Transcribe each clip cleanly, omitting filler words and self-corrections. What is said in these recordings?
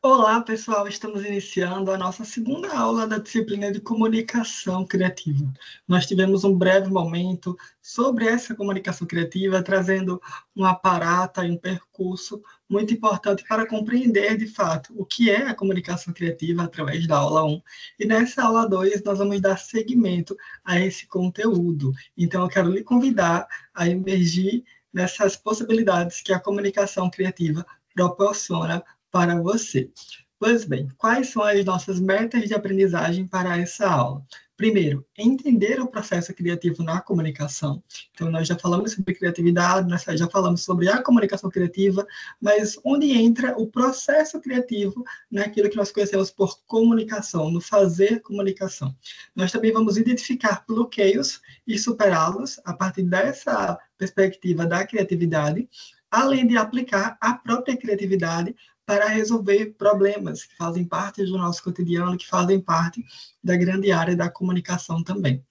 Olá, pessoal! Estamos iniciando a nossa segunda aula da disciplina de comunicação criativa. Nós tivemos um breve momento sobre essa comunicação criativa, trazendo um aparato e um percurso muito importante para compreender, de fato, o que é a comunicação criativa através da aula 1. E nessa aula 2, nós vamos dar seguimento a esse conteúdo. Então, eu quero lhe convidar a emergir nessas possibilidades que a comunicação criativa proporciona para você. Pois bem, quais são as nossas metas de aprendizagem para essa aula? Primeiro, entender o processo criativo na comunicação. Então, nós já falamos sobre criatividade, nós já falamos sobre a comunicação criativa, mas onde entra o processo criativo naquilo que nós conhecemos por comunicação, no fazer comunicação. Nós também vamos identificar bloqueios e superá-los a partir dessa perspectiva da criatividade, além de aplicar a própria criatividade para resolver problemas que fazem parte do nosso cotidiano, que fazem parte da grande área da comunicação também.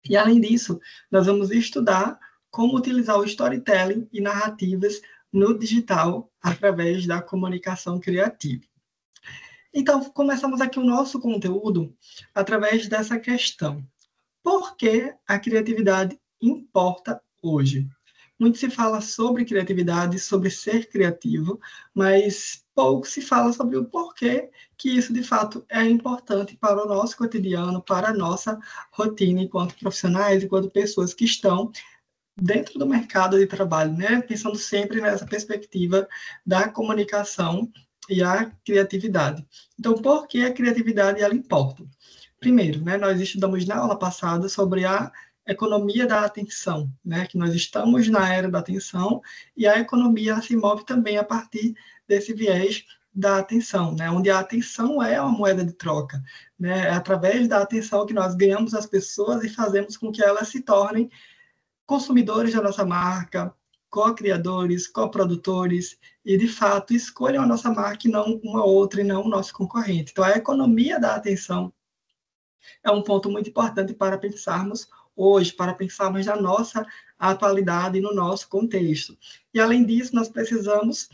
E, além disso, nós vamos estudar como utilizar o storytelling e narrativas no digital através da comunicação criativa. Então, começamos aqui o nosso conteúdo através dessa questão. Por que a criatividade importa hoje? Muito se fala sobre criatividade, sobre ser criativo, mas pouco se fala sobre o porquê que isso, de fato, é importante para o nosso cotidiano, para a nossa rotina enquanto profissionais, enquanto pessoas que estão dentro do mercado de trabalho, né? Pensando sempre nessa perspectiva da comunicação e a criatividade. Então, por que a criatividade ela importa? Primeiro, né, nós estudamos na aula passada sobre a economia da atenção, né, que nós estamos na era da atenção e a economia se move também a partir desse viés da atenção, né, onde a atenção é uma moeda de troca, né, é através da atenção que nós ganhamos as pessoas e fazemos com que elas se tornem consumidores da nossa marca, co-criadores, co-produtores, e, de fato, escolham a nossa marca e não uma outra, e não o nosso concorrente. Então, a economia da atenção é um ponto muito importante para pensarmos hoje, para pensarmos na nossa atualidade e no nosso contexto. E, além disso, nós precisamos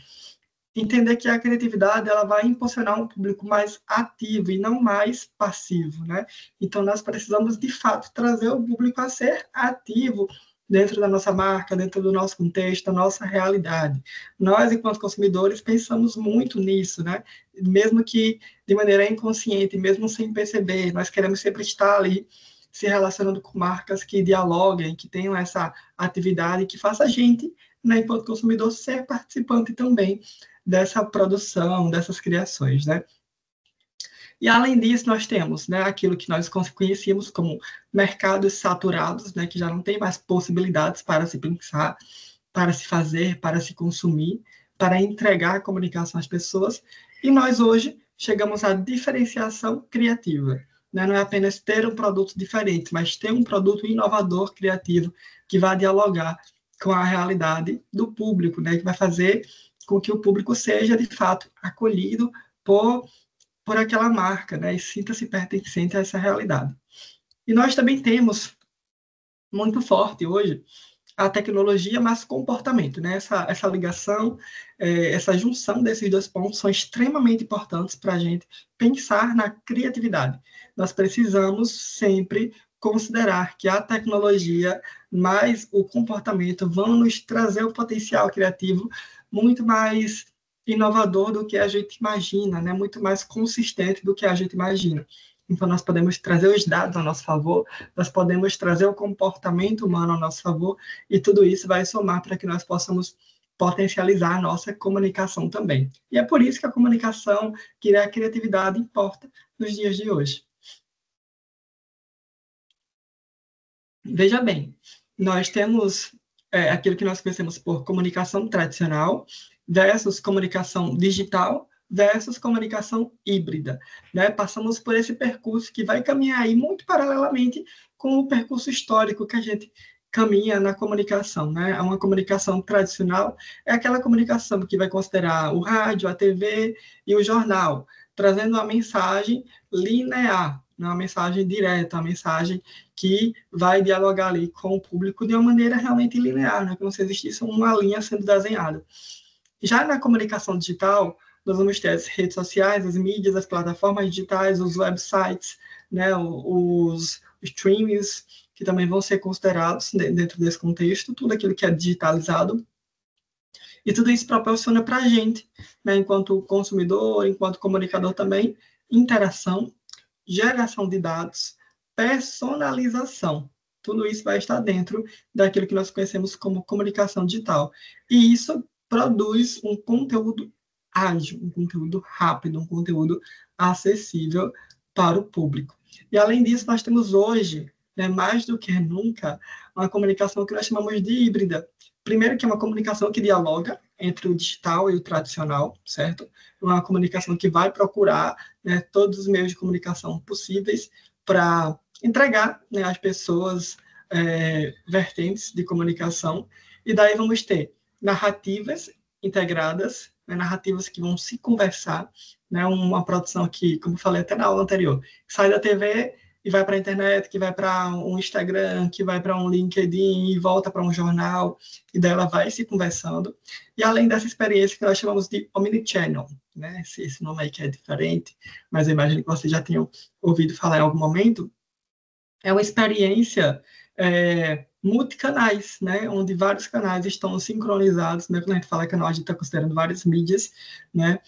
entender que a criatividade ela vai impulsionar um público mais ativo e não mais passivo, né? Então, nós precisamos, de fato, trazer o público a ser ativo dentro da nossa marca, dentro do nosso contexto, da nossa realidade. Nós, enquanto consumidores, pensamos muito nisso, né? Mesmo que de maneira inconsciente, mesmo sem perceber, nós queremos sempre estar ali se relacionando com marcas que dialoguem, que tenham essa atividade, que faça a gente, né, enquanto consumidor, ser participante também dessa produção, dessas criações, né? E, além disso, nós temos, né, aquilo que nós conhecíamos como mercados saturados, né, que já não tem mais possibilidades para se pensar, para se fazer, para se consumir, para entregar a comunicação às pessoas. E nós, hoje, chegamos à diferenciação criativa. Né? Não é apenas ter um produto diferente, mas ter um produto inovador, criativo, que vai dialogar com a realidade do público, né? Que vai fazer com que o público seja, de fato, acolhido por aquela marca, né? E sinta-se pertencente a essa realidade. E nós também temos muito forte hoje a tecnologia, mas comportamento, né? Essa ligação, essa junção desses dois pontos são extremamente importantes para a gente pensar na criatividade. Nós precisamos sempre considerar que a tecnologia mais o comportamento vão nos trazer o potencial criativo muito mais inovador do que a gente imagina, né? Muito mais consistente do que a gente imagina. Então, nós podemos trazer os dados a nosso favor, nós podemos trazer o comportamento humano a nosso favor, e tudo isso vai somar para que nós possamos potencializar a nossa comunicação também. E é por isso que a comunicação, que a criatividade importa nos dias de hoje. Veja bem, nós temos aquilo que nós conhecemos por comunicação tradicional versus comunicação digital versus comunicação híbrida. Né? Passamos por esse percurso que vai caminhar aí muito paralelamente com o percurso histórico que a gente caminha na comunicação. Né? Uma comunicação tradicional é aquela comunicação que vai considerar o rádio, a TV e o jornal, trazendo uma mensagem linear, uma mensagem direta, uma mensagem que vai dialogar ali com o público de uma maneira realmente linear, né? Como se existisse uma linha sendo desenhada. Já na comunicação digital, nós vamos ter as redes sociais, as mídias, as plataformas digitais, os websites, né, os streams, que também vão ser considerados dentro desse contexto, tudo aquilo que é digitalizado. E tudo isso proporciona para a gente, né, enquanto consumidor, enquanto comunicador também, interação, geração de dados, personalização. Tudo isso vai estar dentro daquilo que nós conhecemos como comunicação digital. E isso produz um conteúdo ágil, um conteúdo rápido, um conteúdo acessível para o público. E, além disso, nós temos hoje, né, mais do que nunca, uma comunicação que nós chamamos de híbrida. Primeiro, que é uma comunicação que dialoga entre o digital e o tradicional, certo? Uma comunicação que vai procurar, né, todos os meios de comunicação possíveis para entregar, né, às pessoas vertentes de comunicação. E daí vamos ter narrativas integradas, né, narrativas que vão se conversar, né, uma produção que, como eu falei até na aula anterior, sai da TV e vai para a internet, que vai para um Instagram, que vai para um LinkedIn e volta para um jornal, e daí ela vai se conversando. E além dessa experiência que nós chamamos de omnichannel, né? Esse nome aí que é diferente, mas eu imagino que vocês já tenham ouvido falar em algum momento, é uma experiência multicanais, né? Onde vários canais estão sincronizados, né? Quando a gente fala canal, a gente está considerando várias mídias, né?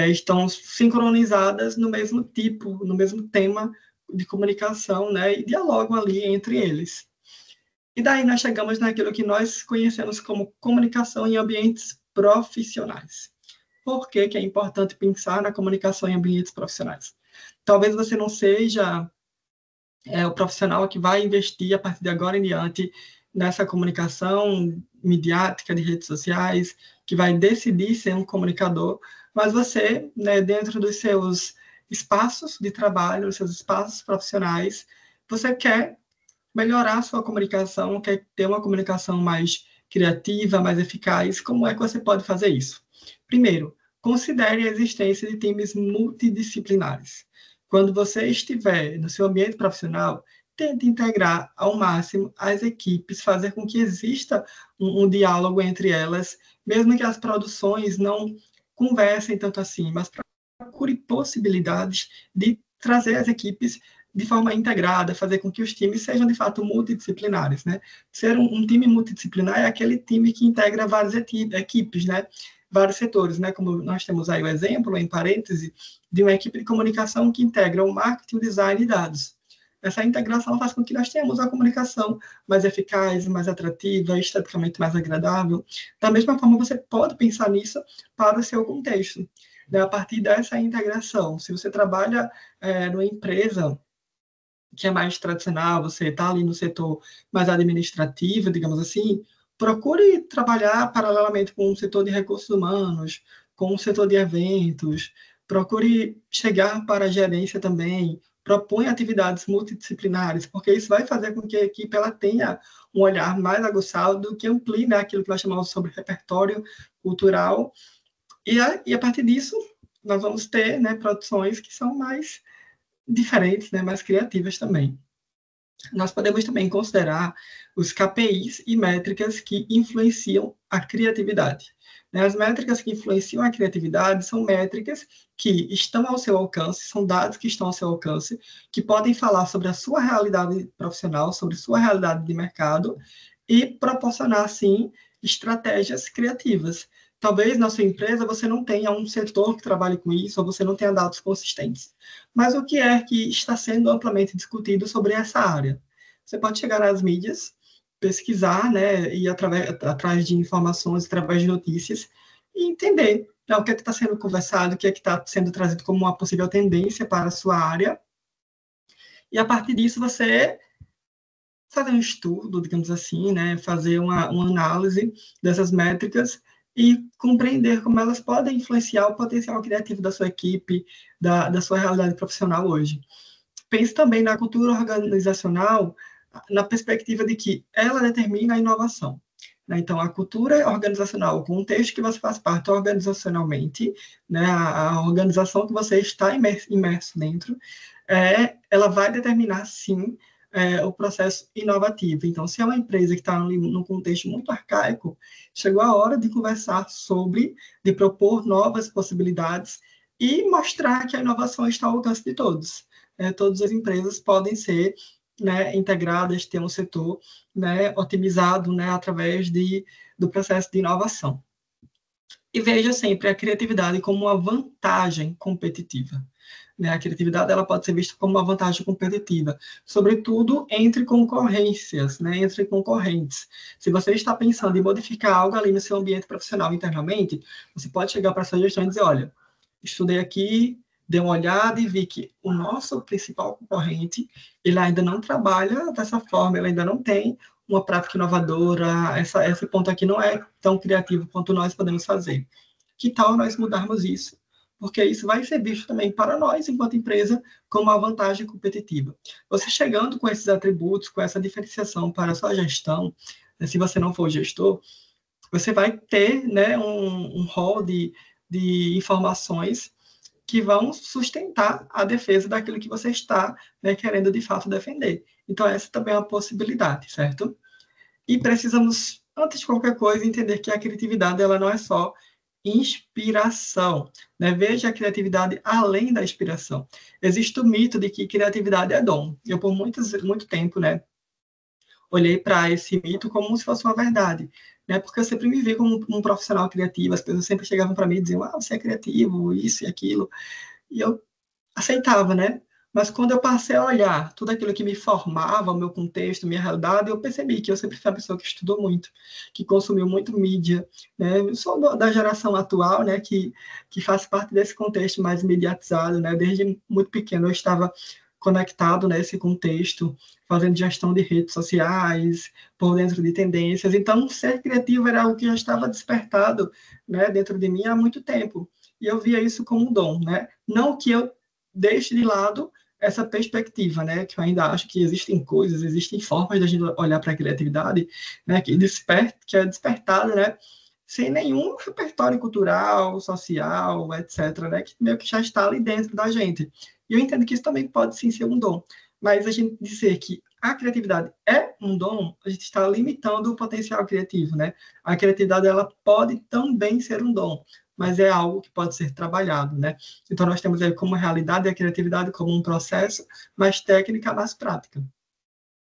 Estão sincronizadas no mesmo tipo, no mesmo tema de comunicação, né, e dialogam ali entre eles. E daí nós chegamos naquilo que nós conhecemos como comunicação em ambientes profissionais. Por que é importante pensar na comunicação em ambientes profissionais? Talvez você não seja o profissional que vai investir a partir de agora em diante nessa comunicação midiática de redes sociais, que vai decidir ser um comunicador, mas você, né, dentro dos seus espaços de trabalho, os seus espaços profissionais, você quer melhorar a sua comunicação, quer ter uma comunicação mais criativa, mais eficaz. Como é que você pode fazer isso? Primeiro, considere a existência de times multidisciplinares. Quando você estiver no seu ambiente profissional, tente integrar ao máximo as equipes, fazer com que exista um diálogo entre elas, mesmo que as produções não conversem tanto assim, mas procure possibilidades de trazer as equipes de forma integrada, fazer com que os times sejam, de fato, multidisciplinares, né? Ser um time multidisciplinar é aquele time que integra várias equipes, né? Vários setores, né? Como nós temos aí o exemplo, em parêntese, de uma equipe de comunicação que integra o marketing, design e dados. Essa integração faz com que nós tenhamos uma comunicação mais eficaz, mais atrativa, esteticamente mais agradável. Da mesma forma, você pode pensar nisso para o seu contexto, né? A partir dessa integração. Se você trabalha numa empresa que é mais tradicional, você está ali no setor mais administrativo, digamos assim, procure trabalhar paralelamente com o setor de recursos humanos, com o setor de eventos, procure chegar para a gerência também, propõe atividades multidisciplinares, porque isso vai fazer com que a equipe ela tenha um olhar mais aguçado, que amplie, né, aquilo que nós chamamos sobre repertório cultural, e a partir disso nós vamos ter, né, produções que são mais diferentes, né, mais criativas também. Nós podemos também considerar os KPIs e métricas que influenciam a criatividade. As métricas que influenciam a criatividade são métricas que estão ao seu alcance, são dados que estão ao seu alcance, que podem falar sobre a sua realidade profissional, sobre sua realidade de mercado e proporcionar, assim, estratégias criativas. Talvez na sua empresa você não tenha um setor que trabalhe com isso, ou você não tenha dados consistentes. Mas o que é que está sendo amplamente discutido sobre essa área? Você pode chegar às mídias, pesquisar, né, e atrás de informações, através de notícias, e entender, né, o que é que está sendo conversado, o que é que está sendo trazido como uma possível tendência para a sua área. E a partir disso você fazer um estudo, digamos assim, né, fazer uma análise dessas métricas e compreender como elas podem influenciar o potencial criativo da sua equipe, da sua realidade profissional hoje. Pense também na cultura organizacional, na perspectiva de que ela determina a inovação. Então, a cultura organizacional, o contexto que você faz parte organizacionalmente, né, a organização que você está imerso dentro, ela vai determinar, sim, o processo inovativo. Então, se é uma empresa que está num contexto muito arcaico, chegou a hora de conversar sobre, de propor novas possibilidades e mostrar que a inovação está ao alcance de todos. Todas as empresas podem ser, né, integradas, ter um setor, né, otimizado, né, através do processo de inovação. E veja sempre a criatividade como uma vantagem competitiva. Né? A criatividade ela pode ser vista como uma vantagem competitiva, sobretudo entre concorrências, né? Entre concorrentes. Se você está pensando em modificar algo ali no seu ambiente profissional internamente, você pode chegar para a sua gestão e dizer, olha, estudei aqui, dei uma olhada e vi que o nosso principal concorrente, ele ainda não trabalha dessa forma, ele ainda não tem uma prática inovadora, esse ponto aqui não é tão criativo quanto nós podemos fazer. Que tal nós mudarmos isso? Porque isso vai ser visto também para nós, enquanto empresa, como uma vantagem competitiva. Você chegando com esses atributos, com essa diferenciação para a sua gestão, se você não for gestor, você vai ter, né, um rol de informações que vão sustentar a defesa daquilo que você está, né, querendo de fato defender. Então, essa também é uma possibilidade, certo? E precisamos, antes de qualquer coisa, entender que a criatividade ela não é só inspiração, né? Veja a criatividade além da inspiração. Existe o mito de que criatividade é dom. Eu, por muito tempo, né, olhei para esse mito como se fosse uma verdade, né? Porque eu sempre me vi como um profissional criativo, as pessoas sempre chegavam para mim e diziam, você é criativo, isso e aquilo, e eu aceitava, né? Mas quando eu passei a olhar tudo aquilo que me formava, o meu contexto, minha realidade, eu percebi que eu sempre fui uma pessoa que estudou muito, que consumiu muito mídia, né? Eu sou da geração atual, né? Que faz parte desse contexto mais mediatizado, né? Desde muito pequeno eu estava conectado nesse contexto, fazendo gestão de redes sociais, por dentro de tendências. Então, ser criativo era algo que já estava despertado, né? Dentro de mim há muito tempo. E eu via isso como um dom, né? Não que eu deixe de lado essa perspectiva, né? Que eu ainda acho que existem coisas, existem formas de a gente olhar para a criatividade, né? Que é despertada, né? Sem nenhum repertório cultural, social, etc., né? Que meio que já está ali dentro da gente. E eu entendo que isso também pode sim ser um dom. Mas a gente dizer que a criatividade é um dom, a gente está limitando o potencial criativo, né? A criatividade ela pode também ser um dom, mas é algo que pode ser trabalhado, né? Então, nós temos aí como realidade a criatividade como um processo, mais técnica, mais prática,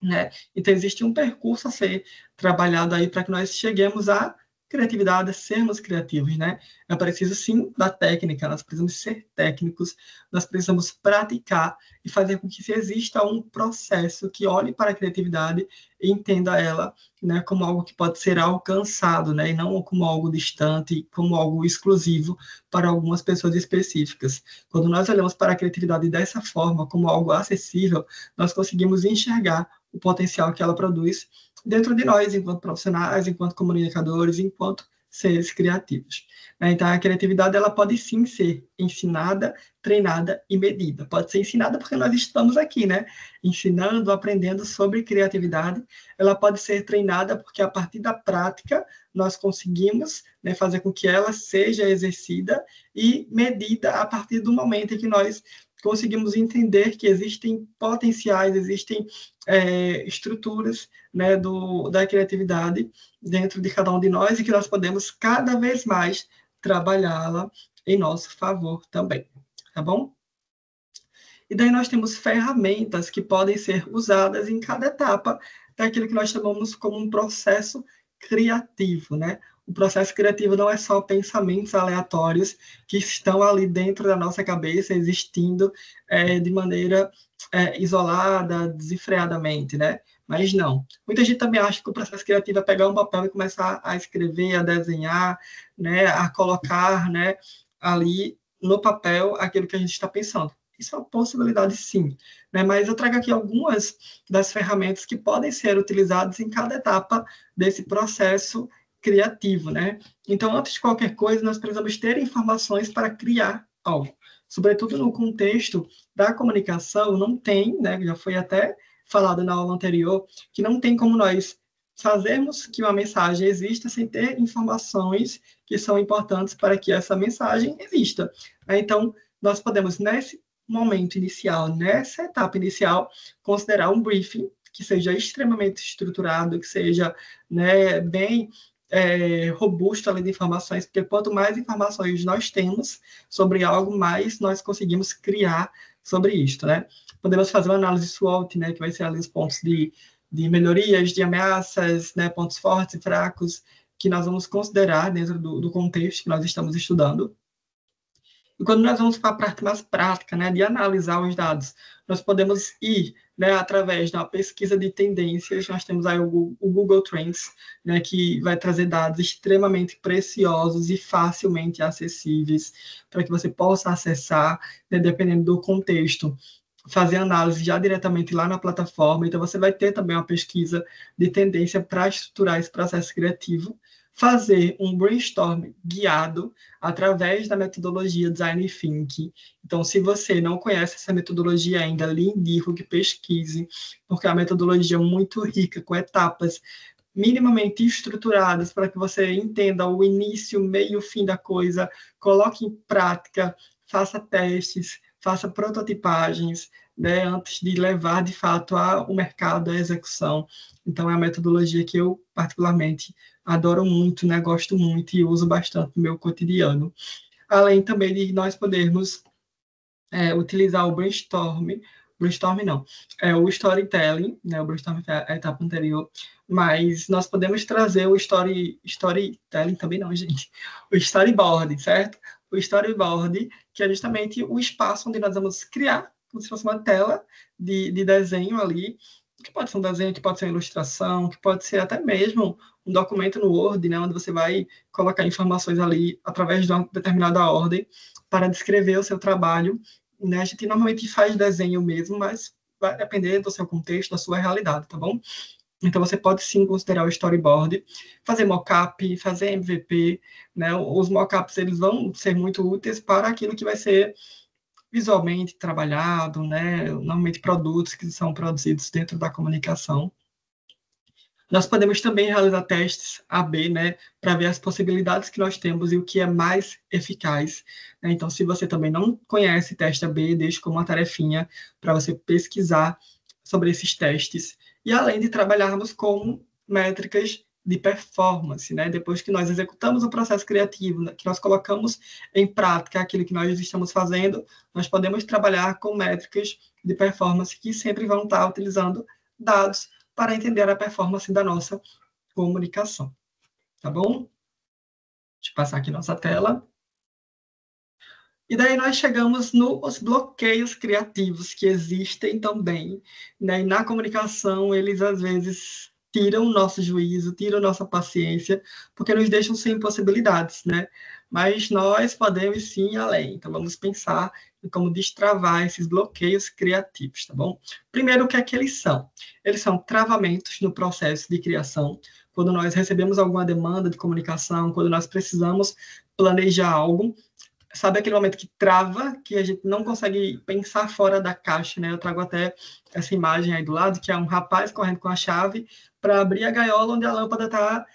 né? Então, existe um percurso a ser trabalhado aí para que nós cheguemos à criatividade, sermos criativos, né? É preciso, sim, da técnica, nós precisamos ser técnicos, nós precisamos praticar e fazer com que exista um processo que olhe para a criatividade e entenda ela, né, como algo que pode ser alcançado, né, e não como algo distante, como algo exclusivo para algumas pessoas específicas. Quando nós olhamos para a criatividade dessa forma, como algo acessível, nós conseguimos enxergar o potencial que ela produz dentro de nós, enquanto profissionais, enquanto comunicadores, enquanto seres criativos. Então, a criatividade ela pode sim ser ensinada, treinada e medida. Pode ser ensinada porque nós estamos aqui, né? Ensinando, aprendendo sobre criatividade. Ela pode ser treinada porque a partir da prática nós conseguimos, né, fazer com que ela seja exercida e medida a partir do momento em que nós conseguimos entender que existem potenciais, existem estruturas, né, da criatividade dentro de cada um de nós e que nós podemos cada vez mais trabalhá-la em nosso favor também, tá bom? E daí nós temos ferramentas que podem ser usadas em cada etapa daquilo que nós chamamos como um processo criativo, né? O processo criativo não é só pensamentos aleatórios que estão ali dentro da nossa cabeça, existindo de maneira isolada, desenfreadamente, né? Mas não. Muita gente também acha que o processo criativo é pegar um papel e começar a escrever, a desenhar, né? A colocar, né? Ali no papel aquilo que a gente está pensando. Isso é uma possibilidade, sim. Né? Mas eu trago aqui algumas das ferramentas que podem ser utilizadas em cada etapa desse processo criativo, né? Então, antes de qualquer coisa, nós precisamos ter informações para criar algo. Sobretudo no contexto da comunicação, não tem, né? Já foi até falado na aula anterior, que não tem como nós fazermos que uma mensagem exista sem ter informações que são importantes para que essa mensagem exista. Então, nós podemos, nesse momento inicial, nessa etapa inicial, considerar um briefing que seja extremamente estruturado, que seja, né, bem robusto ali de informações, porque quanto mais informações nós temos sobre algo, mais nós conseguimos criar sobre isto, né? Podemos fazer uma análise SWOT, né, que vai ser ali os pontos de melhorias, de ameaças, né, pontos fortes e fracos, que nós vamos considerar dentro do contexto que nós estamos estudando. E quando nós vamos para a parte mais prática, né, de analisar os dados, nós podemos ir, né, através da pesquisa de tendências. Nós temos aí o Google Trends, né, que vai trazer dados extremamente preciosos e facilmente acessíveis para que você possa acessar, né, dependendo do contexto, fazer análise já diretamente lá na plataforma. Então, você vai ter também uma pesquisa de tendência para estruturar esse processo criativo, fazer um brainstorm guiado através da metodologia Design Thinking. Então, se você não conhece essa metodologia ainda, lhe indico que pesquise, porque é uma metodologia muito rica, com etapas minimamente estruturadas para que você entenda o início, meio, fim da coisa, coloque em prática, faça testes, faça prototipagens, né, antes de levar de fato ao mercado, à execução. Então, é uma metodologia que eu particularmente adoro muito, né, gosto muito e uso bastante no meu cotidiano. Além também de nós podermos utilizar o brainstorm não, o storytelling, né, o brainstorm é a etapa anterior, mas nós podemos trazer o storytelling também não, gente, o storyboard, certo? O storyboard, que é justamente o espaço onde nós vamos criar, como se fosse uma tela de desenho ali, que pode ser um desenho, que pode ser uma ilustração, que pode ser até mesmo um documento no Word, né, onde você vai colocar informações ali através de uma determinada ordem para descrever o seu trabalho, né? A gente normalmente faz desenho mesmo, mas vai depender do seu contexto, da sua realidade, tá bom? Então, você pode sim considerar o storyboard, fazer mockup, fazer MVP, né? Os mockups, eles vão ser muito úteis para aquilo que vai ser visualmente trabalhado, né? Normalmente produtos que são produzidos dentro da comunicação. Nós podemos também realizar testes A/B, né, para ver as possibilidades que nós temos e o que é mais eficaz, né? Então, se você também não conhece teste A/B, deixe como uma tarefinha para você pesquisar sobre esses testes. E além de trabalharmos com métricas de performance, né? Depois que nós executamos o processo criativo, né, que nós colocamos em prática aquilo que nós estamos fazendo, nós podemos trabalhar com métricas de performance que sempre vão estar utilizando dados para entender a performance da nossa comunicação. Tá bom? Deixa eu passar aqui nossa tela. E daí nós chegamos nos bloqueios criativos que existem também, né? E na comunicação, eles às vezes tiram o nosso juízo, tiram nossa paciência, porque nos deixam sem possibilidades, né? Mas nós podemos sim ir além. Então vamos pensar em como destravar esses bloqueios criativos, tá bom? Primeiro, o que é que eles são? Eles são travamentos no processo de criação. Quando nós recebemos alguma demanda de comunicação, quando nós precisamos planejar algo, sabe aquele momento que trava, que a gente não consegue pensar fora da caixa, né? Eu trago até essa imagem aí do lado, que é um rapaz correndo com a chave para abrir a gaiola onde a lâmpada está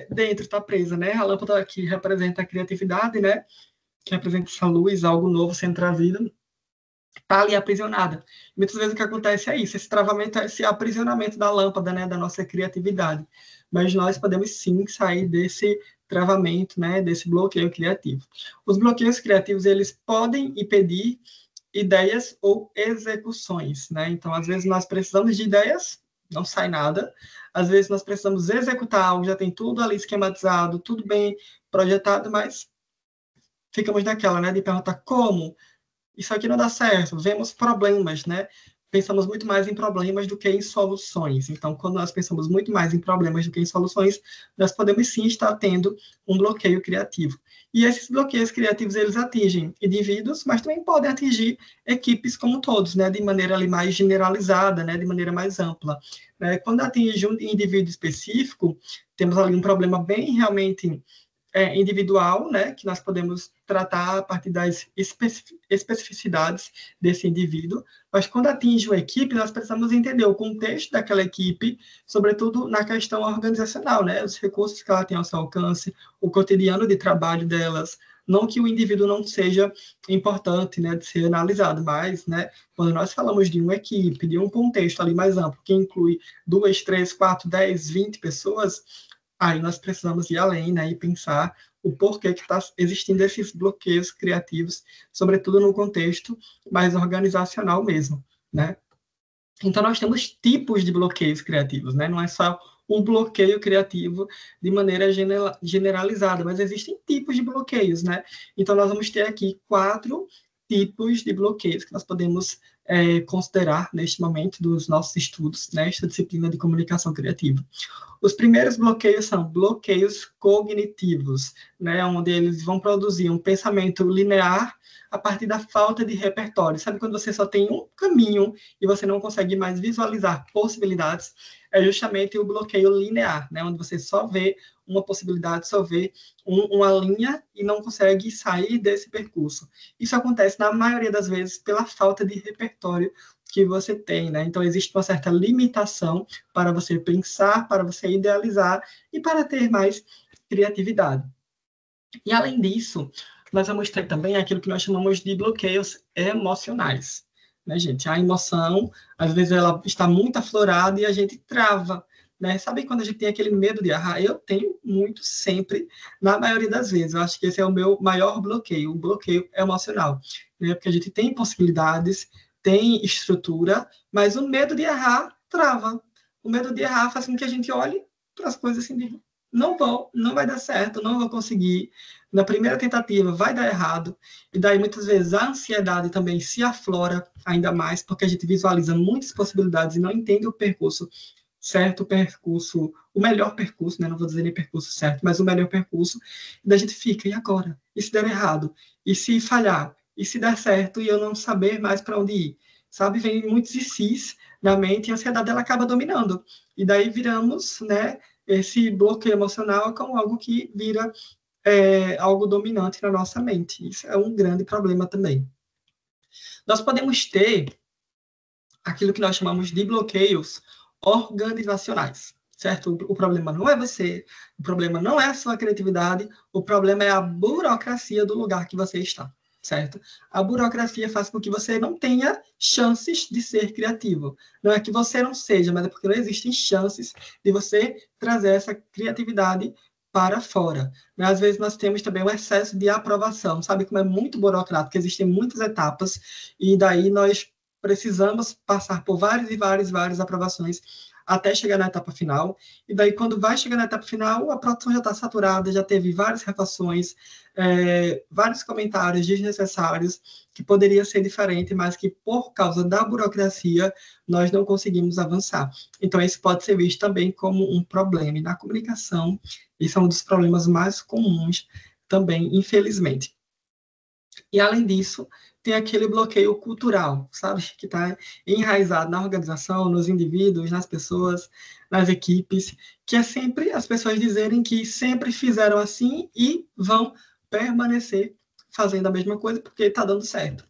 dentro, está presa, né? A lâmpada que representa a criatividade, né? Que representa essa luz, algo novo sendo trazido, está ali aprisionada. Muitas vezes o que acontece é isso, esse travamento, esse aprisionamento da lâmpada, né? Da nossa criatividade. Mas nós podemos sim sair desse travamento, né, desse bloqueio criativo. Os bloqueios criativos, eles podem impedir ideias ou execuções, né? Então, às vezes nós precisamos de ideias, não sai nada. Às vezes nós precisamos executar algo, já tem tudo ali esquematizado, tudo bem projetado, mas ficamos naquela, né, de perguntar como isso aqui não dá certo, vemos problemas, né? Pensamos muito mais em problemas do que em soluções. Então, quando nós pensamos muito mais em problemas do que em soluções, nós podemos sim estar tendo um bloqueio criativo. E esses bloqueios criativos, eles atingem indivíduos, mas também podem atingir equipes como todos, né? De maneira ali mais generalizada, né? De maneira mais ampla. Quando atinge um indivíduo específico, temos ali um problema bem realmente individual, né, que nós podemos tratar a partir das especificidades desse indivíduo, mas quando atinge uma equipe, nós precisamos entender o contexto daquela equipe, sobretudo na questão organizacional, né, os recursos que ela tem ao seu alcance, o cotidiano de trabalho delas, Não que o indivíduo não seja importante, né, de ser analisado, mas, né, quando nós falamos de uma equipe, de um contexto ali mais amplo, que inclui 2, 3, 4, 10, 20 pessoas, aí nós precisamos ir além, né, e pensar o porquê que está existindo esses bloqueios criativos, sobretudo no contexto mais organizacional mesmo, né? Então, nós temos tipos de bloqueios criativos, né? Não é só um bloqueio criativo de maneira generalizada, mas existem tipos de bloqueios, né? Então, nós vamos ter aqui 4 tipos de bloqueios que nós podemos considerar neste momento dos nossos estudos, nesta disciplina de comunicação criativa. Os primeiros bloqueios são bloqueios cognitivos, né, onde eles vão produzir um pensamento linear a partir da falta de repertório. Sabe quando você só tem um caminho e você não consegue mais visualizar possibilidades? É justamente o bloqueio linear, né, onde você só vê uma possibilidade, só vê uma linha e não consegue sair desse percurso. Isso acontece, na maioria das vezes, pela falta de repertório que você tem, né? Então, existe uma certa limitação para você pensar, para você idealizar e para ter mais criatividade. E, além disso, nós vamos ter também aquilo que nós chamamos de bloqueios emocionais, né, gente? A emoção, às vezes, ela está muito aflorada e a gente trava, né? Sabe quando a gente tem aquele medo de errar? Eu tenho muito sempre, na maioria das vezes. Eu acho que esse é o meu maior bloqueio, o bloqueio emocional, né? Porque a gente tem possibilidades, tem estrutura, mas o medo de errar trava. O medo de errar faz com que a gente olhe para as coisas assim, de, não vou, não vai dar certo, não vou conseguir. Na primeira tentativa vai dar errado, e daí muitas vezes a ansiedade também se aflora ainda mais, porque a gente visualiza muitas possibilidades e não entende o percurso certo, o percurso, o melhor percurso, né? Não vou dizer nem percurso certo, mas o melhor percurso, e daí a gente fica, e agora? E se der errado? E se falhar? E se der certo e eu não saber mais para onde ir? Sabe, vem muitos ICs na mente e a ansiedade ela acaba dominando. E daí viramos, né, esse bloqueio emocional como algo que vira algo dominante na nossa mente. Isso é um grande problema também. Nós podemos ter aquilo que nós chamamos de bloqueios organizacionais, certo? O problema não é você, o problema não é a sua criatividade, o problema é a burocracia do lugar que você está, certo? A burocracia faz com que você não tenha chances de ser criativo. Não é que você não seja, mas é porque não existem chances de você trazer essa criatividade para fora. Às vezes nós temos também um excesso de aprovação, sabe como é muito burocrático, existem muitas etapas, e daí nós precisamos passar por várias aprovações até chegar na etapa final, e daí quando vai chegar na etapa final, a produção já está saturada, já teve várias refações, vários comentários desnecessários, que poderia ser diferente, mas que por causa da burocracia, nós não conseguimos avançar. Então, isso pode ser visto também como um problema. E na comunicação, isso é um dos problemas mais comuns também, infelizmente. E, além disso, tem aquele bloqueio cultural, sabe? Que está enraizado na organização, nos indivíduos, nas pessoas, nas equipes, que é sempre as pessoas dizerem que sempre fizeram assim e vão permanecer fazendo a mesma coisa porque está dando certo.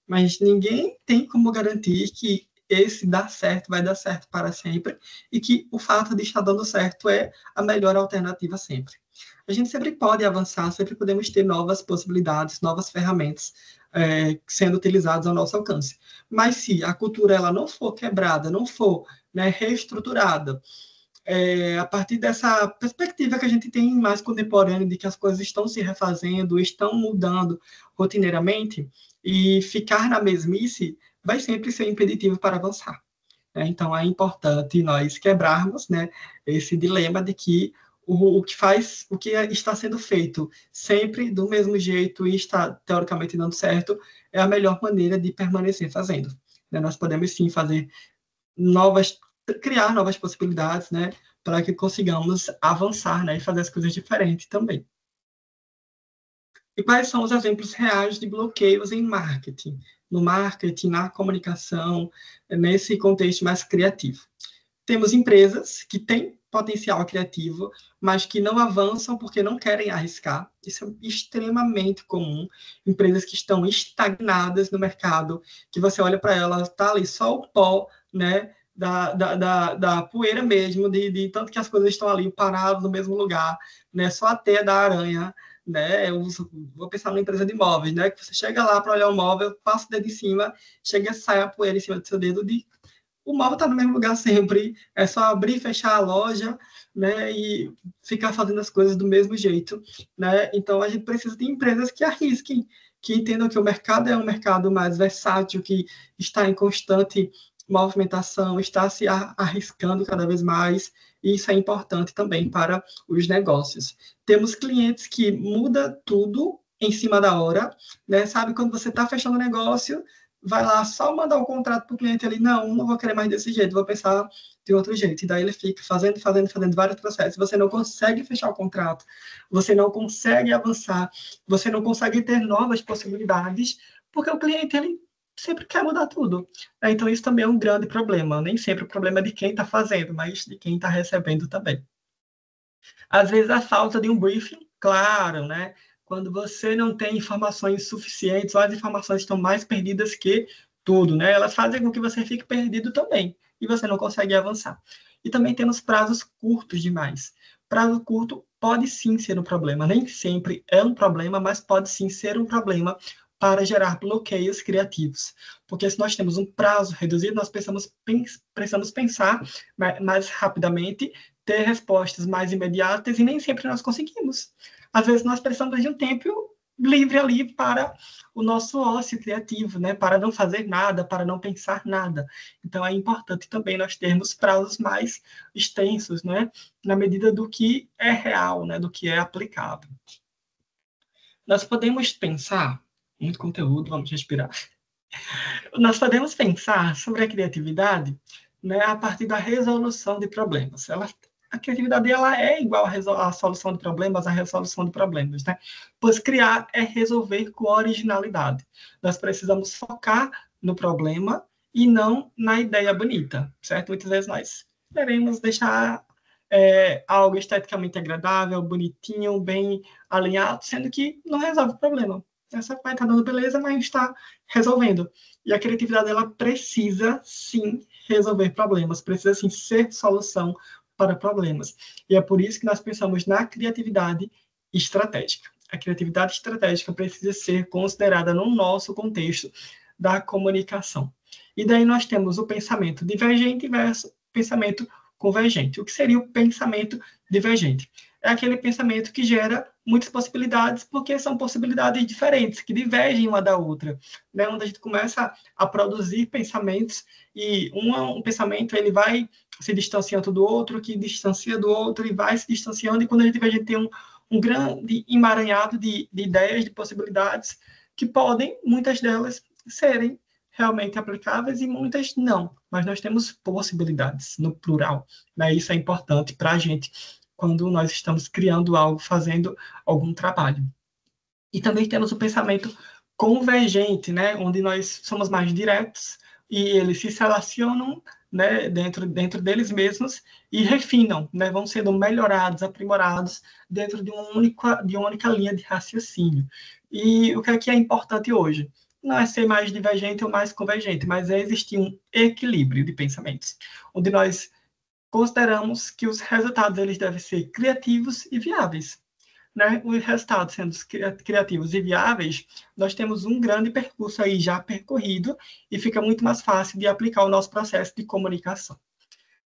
Mas ninguém tem como garantir que esse dar certo vai dar certo para sempre e que o fato de estar dando certo é a melhor alternativa sempre. A gente sempre pode avançar, sempre podemos ter novas possibilidades, novas ferramentas sendo utilizadas ao nosso alcance. Mas se a cultura ela não for quebrada, não for, né, reestruturada, a partir dessa perspectiva que a gente tem mais contemporânea de que as coisas estão se refazendo, estão mudando rotineiramente, e ficar na mesmice vai sempre ser impeditivo para avançar. Então, é importante nós quebrarmos, né, esse dilema de que o que está sendo feito sempre do mesmo jeito e está teoricamente dando certo é a melhor maneira de permanecer fazendo. Nós podemos sim criar novas possibilidades, né, para que consigamos avançar, né, e fazer as coisas diferentes também. E quais são os exemplos reais de bloqueios em marketing? No marketing, na comunicação, nesse contexto mais criativo. Temos empresas que têm potencial criativo, mas que não avançam porque não querem arriscar. Isso é extremamente comum. Empresas que estão estagnadas no mercado, que você olha para elas, está ali só o pó, né, da poeira mesmo, de tanto que as coisas estão ali paradas no mesmo lugar, né, só a teia da aranha, né? Vou pensar numa empresa de móveis, né? Que você chega lá para olhar o móvel, passa o dedo em cima, chega, sai a poeira em cima do seu dedo, o móvel está no mesmo lugar sempre, é só abrir e fechar a loja, né, e ficar fazendo as coisas do mesmo jeito, né? Então a gente precisa de empresas que arrisquem, que entendam que o mercado é um mercado mais versátil, que está em constante movimentação, está se arriscando cada vez mais, e isso é importante também para os negócios. Temos clientes que muda tudo em cima da hora, né? Sabe quando você está fechando o negócio, vai lá só mandar o contrato para o cliente ali, não vou querer mais desse jeito, vou pensar de outro jeito. E daí ele fica fazendo vários processos. Você não consegue fechar o contrato, você não consegue avançar, você não consegue ter novas possibilidades, porque o cliente, ele sempre quer mudar tudo. Então, isso também é um grande problema. Nem sempre o problema é de quem está fazendo, mas de quem está recebendo também. Às vezes, a falta de um briefing, claro, né? Quando você não tem informações suficientes, ou as informações estão mais perdidas que tudo, né? Elas fazem com que você fique perdido também, e você não consegue avançar. E também temos prazos curtos demais. Prazo curto pode sim ser um problema, nem sempre é um problema, mas pode sim ser um problema para gerar bloqueios criativos. Porque se nós temos um prazo reduzido, nós precisamos pensar mais rapidamente, ter respostas mais imediatas, e nem sempre nós conseguimos. Às vezes nós precisamos de um tempo livre ali para o nosso ócio criativo, né? Para não fazer nada, para não pensar nada. Então é importante também nós termos prazos mais extensos, né? Na medida do que é real, né? Do que é aplicável. Nós podemos pensar, muito conteúdo, vamos respirar. Nós podemos pensar sobre a criatividade, né, a partir da resolução de problemas. A criatividade ela é igual à solução de problemas, à resolução de problemas, né? Pois criar é resolver com originalidade. Nós precisamos focar no problema e não na ideia bonita, certo? Muitas vezes nós queremos deixar algo esteticamente agradável, bonitinho, bem alinhado, sendo que não resolve o problema. Essa vai estar dando beleza, mas está resolvendo. E a criatividade, ela precisa, sim, resolver problemas, precisa, sim, ser solução para problemas. E é por isso que nós pensamos na criatividade estratégica. A criatividade estratégica precisa ser considerada no nosso contexto da comunicação. E daí nós temos o pensamento divergente versus pensamento convergente. O que seria o pensamento divergente? É aquele pensamento que gera muitas possibilidades, porque são possibilidades diferentes, que divergem uma da outra, né? Onde a gente começa a produzir pensamentos, e um pensamento ele vai se distanciando do outro, que distancia do outro, e vai se distanciando, e quando a gente vê, a gente tem um grande emaranhado de ideias, de possibilidades, que podem, muitas delas, serem realmente aplicáveis e muitas não, mas nós temos possibilidades no plural, né? Isso é importante para a gente quando nós estamos criando algo, fazendo algum trabalho. E também temos o pensamento convergente, né? Onde nós somos mais diretos e eles se relacionam, né, dentro deles mesmos e refinam, né? Vão sendo melhorados, aprimorados dentro de uma única linha de raciocínio. E o que é importante hoje? Não é ser mais divergente ou mais convergente, mas é existir um equilíbrio de pensamentos, onde nós consideramos que os resultados eles devem ser criativos e viáveis, né? Os resultados sendo criativos e viáveis, nós temos um grande percurso aí já percorrido e fica muito mais fácil de aplicar o nosso processo de comunicação.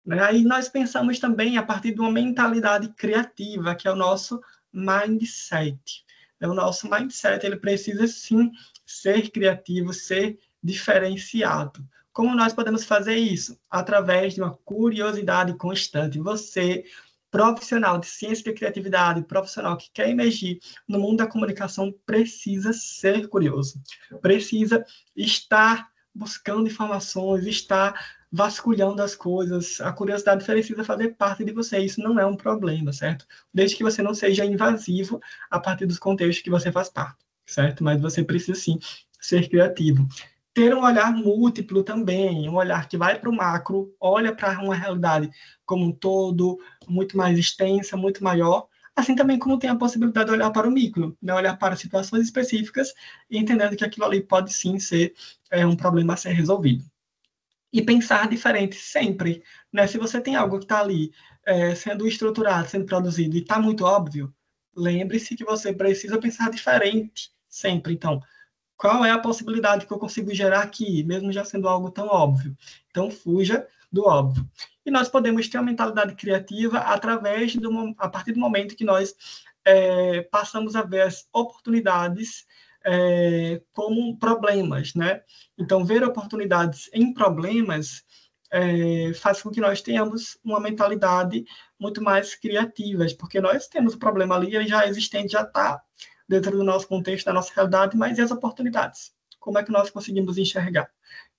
Né? Aí nós pensamos também a partir de uma mentalidade criativa, que é o nosso mindset. O nosso mindset ele precisa sim ser criativo, ser diferenciado. Como nós podemos fazer isso? Através de uma curiosidade constante. Você, profissional de ciência e criatividade, profissional que quer emergir no mundo da comunicação, precisa ser curioso. Precisa estar buscando informações, estar vasculhando as coisas. A curiosidade precisa fazer parte de você. Isso não é um problema, certo? Desde que você não seja invasivo a partir dos contextos que você faz parte, certo? Mas você precisa, sim, ser criativo. Ter um olhar múltiplo também, um olhar que vai para o macro, olha para uma realidade como um todo, muito mais extensa, muito maior, assim também como tem a possibilidade de olhar para o micro, né? Olhar para situações específicas e entendendo que aquilo ali pode sim ser um problema a ser resolvido. E pensar diferente sempre, né? Se você tem algo que está ali sendo estruturado, sendo produzido e está muito óbvio, lembre-se que você precisa pensar diferente sempre. Então, qual é a possibilidade que eu consigo gerar aqui, mesmo já sendo algo tão óbvio? Então, fuja do óbvio. E nós podemos ter uma mentalidade criativa a partir do momento que nós passamos a ver as oportunidades como problemas, né? Então, ver oportunidades em problemas faz com que nós tenhamos uma mentalidade muito mais criativa, porque nós temos o problema ali, ele já é existente, já está dentro do nosso contexto, da nossa realidade, mas e as oportunidades? Como é que nós conseguimos enxergar?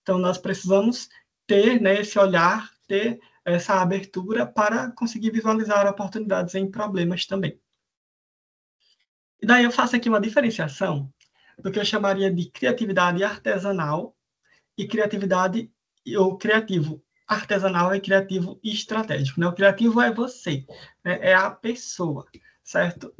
Então, nós precisamos ter, né, esse olhar, ter essa abertura para conseguir visualizar oportunidades em problemas também. E daí eu faço aqui uma diferenciação do que eu chamaria de criatividade artesanal e criatividade, ou criativo artesanal e criativo estratégico. Né? O criativo é você, né? É a pessoa, certo?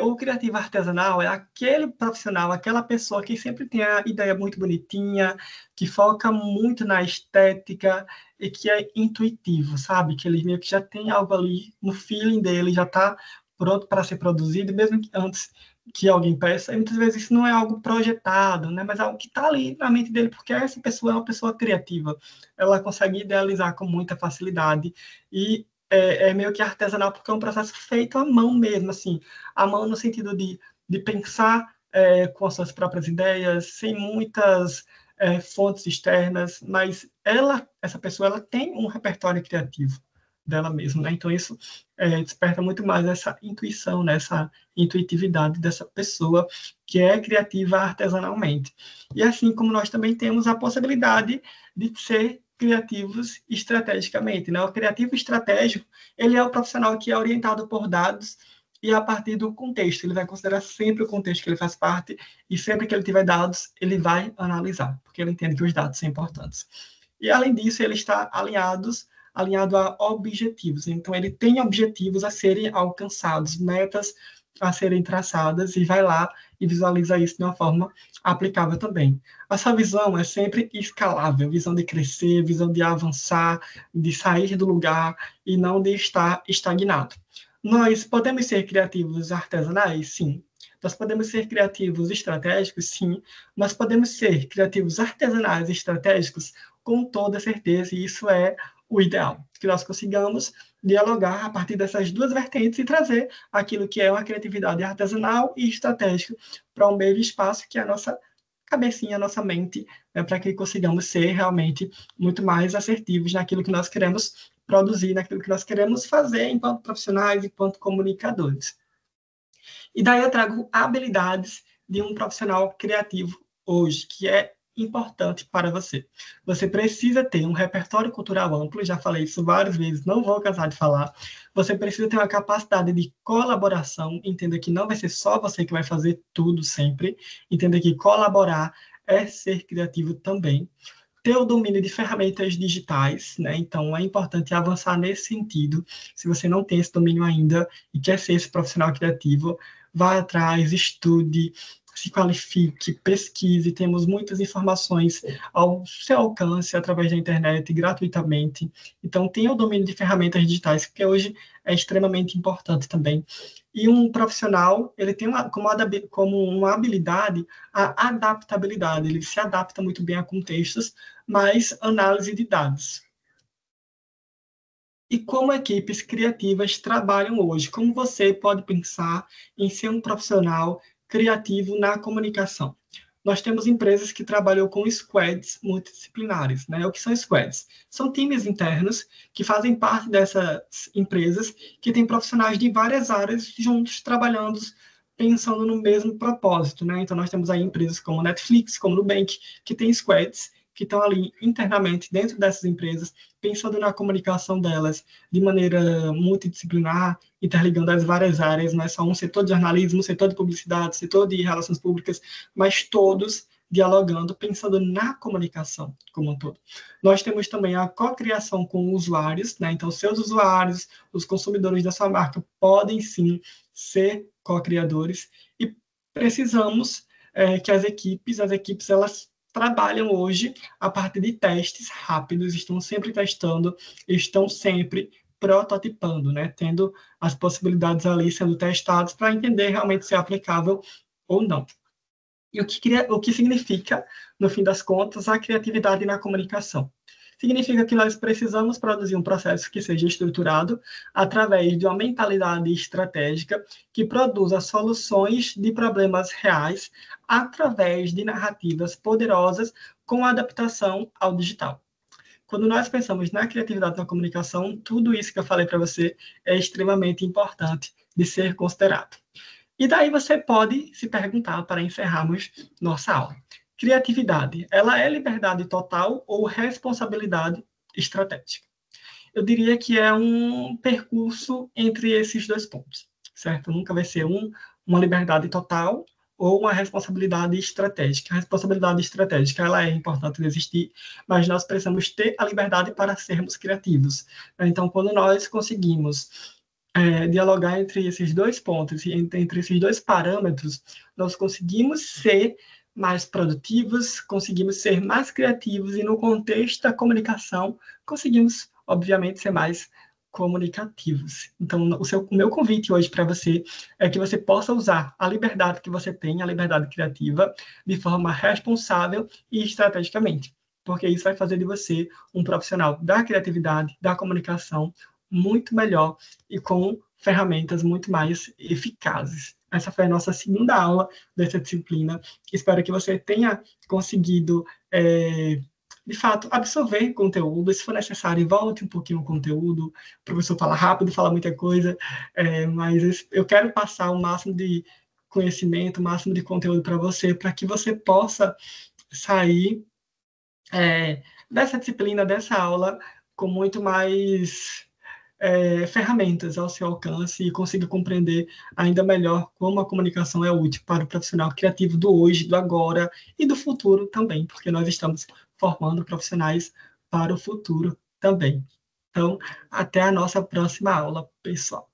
O criativo artesanal é aquele profissional, aquela pessoa que sempre tem a ideia muito bonitinha, que foca muito na estética e que é intuitivo, sabe? Que ele meio que já tem algo ali no feeling dele, já está pronto para ser produzido, mesmo que antes que alguém peça. E muitas vezes isso não é algo projetado, né? Mas é algo que está ali na mente dele, porque essa pessoa é uma pessoa criativa. Ela consegue idealizar com muita facilidade e meio que artesanal, porque é um processo feito à mão mesmo, assim, à mão no sentido de pensar com as suas próprias ideias, sem muitas fontes externas, mas essa pessoa, ela tem um repertório criativo dela mesma, né? Então isso desperta muito mais essa intuição, né? Essa intuitividade dessa pessoa que é criativa artesanalmente. E assim como nós também temos a possibilidade de ser criativos estrategicamente, né? O criativo estratégico, ele é o profissional que é orientado por dados e a partir do contexto. Ele vai considerar sempre o contexto que ele faz parte e sempre que ele tiver dados, ele vai analisar, porque ele entende que os dados são importantes. E, além disso, ele está alinhado a objetivos. Então, ele tem objetivos a serem alcançados, metas a serem traçadas e vai lá e visualiza isso de uma forma aplicável também. A sua visão é sempre escalável, visão de crescer, visão de avançar, de sair do lugar e não de estar estagnado. Nós podemos ser criativos artesanais? Sim. Nós podemos ser criativos estratégicos? Sim. Nós podemos ser criativos artesanais e estratégicos? Com toda certeza, e isso é o ideal, que nós consigamos dialogar a partir dessas duas vertentes e trazer aquilo que é uma criatividade artesanal e estratégica para um mesmo espaço, que é a nossa cabecinha, a nossa mente, né, para que consigamos ser realmente muito mais assertivos naquilo que nós queremos produzir, naquilo que nós queremos fazer enquanto profissionais, enquanto comunicadores. E daí eu trago habilidades de um profissional criativo hoje, que é importante para você. Você precisa ter um repertório cultural amplo, já falei isso várias vezes, não vou cansar de falar. Você precisa ter uma capacidade de colaboração, entenda que não vai ser só você que vai fazer tudo sempre, entenda que colaborar é ser criativo também. Ter o domínio de ferramentas digitais, né? Então é importante avançar nesse sentido. Se você não tem esse domínio ainda e quer ser esse profissional criativo, vá atrás, estude, se qualifique, pesquise. Temos muitas informações ao seu alcance através da internet, gratuitamente. Então, tenha o domínio de ferramentas digitais, que hoje é extremamente importante também. E um profissional, ele tem como uma habilidade a adaptabilidade. Ele se adapta muito bem a contextos, mas análise de dados. E como equipes criativas trabalham hoje? Como você pode pensar em ser um profissional criativo na comunicação? Nós temos empresas que trabalham com squads multidisciplinares, né? O que são squads? São times internos que fazem parte dessas empresas que têm profissionais de várias áreas juntos trabalhando, pensando no mesmo propósito, né? Então nós temos aí empresas como Netflix, como Nubank, que têm squads que estão ali internamente dentro dessas empresas, pensando na comunicação delas de maneira multidisciplinar, interligando as várias áreas, não é só um setor de jornalismo, um setor de publicidade, setor de relações públicas, mas todos dialogando, pensando na comunicação como um todo. Nós temos também a cocriação com usuários, né? Então, seus usuários, os consumidores da sua marca, podem sim ser co-criadores e precisamos que as equipes, elas trabalham hoje a partir de testes rápidos, estão sempre testando, estão sempre prototipando, né? Tendo as possibilidades ali sendo testadas para entender realmente se é aplicável ou não. E o que significa, no fim das contas, a criatividade na comunicação? Significa que nós precisamos produzir um processo que seja estruturado através de uma mentalidade estratégica que produza soluções de problemas reais através de narrativas poderosas com adaptação ao digital. Quando nós pensamos na criatividade na comunicação, tudo isso que eu falei para você é extremamente importante de ser considerado. E daí você pode se perguntar, para encerrarmos nossa aula: criatividade, ela é liberdade total ou responsabilidade estratégica? Eu diria que é um percurso entre esses dois pontos, certo? Nunca vai ser uma liberdade total ou uma responsabilidade estratégica. A responsabilidade estratégica, ela é importante de existir, mas nós precisamos ter a liberdade para sermos criativos. Então, quando nós conseguimos dialogar entre esses dois pontos, entre esses dois parâmetros, nós conseguimos ser mais produtivos, conseguimos ser mais criativos e, no contexto da comunicação, conseguimos, obviamente, ser mais comunicativos. Então, o meu convite hoje para você é que você possa usar a liberdade que você tem, a liberdade criativa, de forma responsável e estrategicamente, porque isso vai fazer de você um profissional da criatividade, da comunicação, muito melhor e com ferramentas muito mais eficazes. Essa foi a nossa segunda aula dessa disciplina. Espero que você tenha conseguido, de fato, absorver conteúdo. Se for necessário, volte um pouquinho o conteúdo. O professor fala rápido, fala muita coisa, mas eu quero passar o máximo de conhecimento, o máximo de conteúdo para você, para que você possa sair dessa disciplina, dessa aula, com muito mais ferramentas ao seu alcance e consiga compreender ainda melhor como a comunicação é útil para o profissional criativo do hoje, do agora e do futuro também, porque nós estamos formando profissionais para o futuro também. Então, até a nossa próxima aula, pessoal.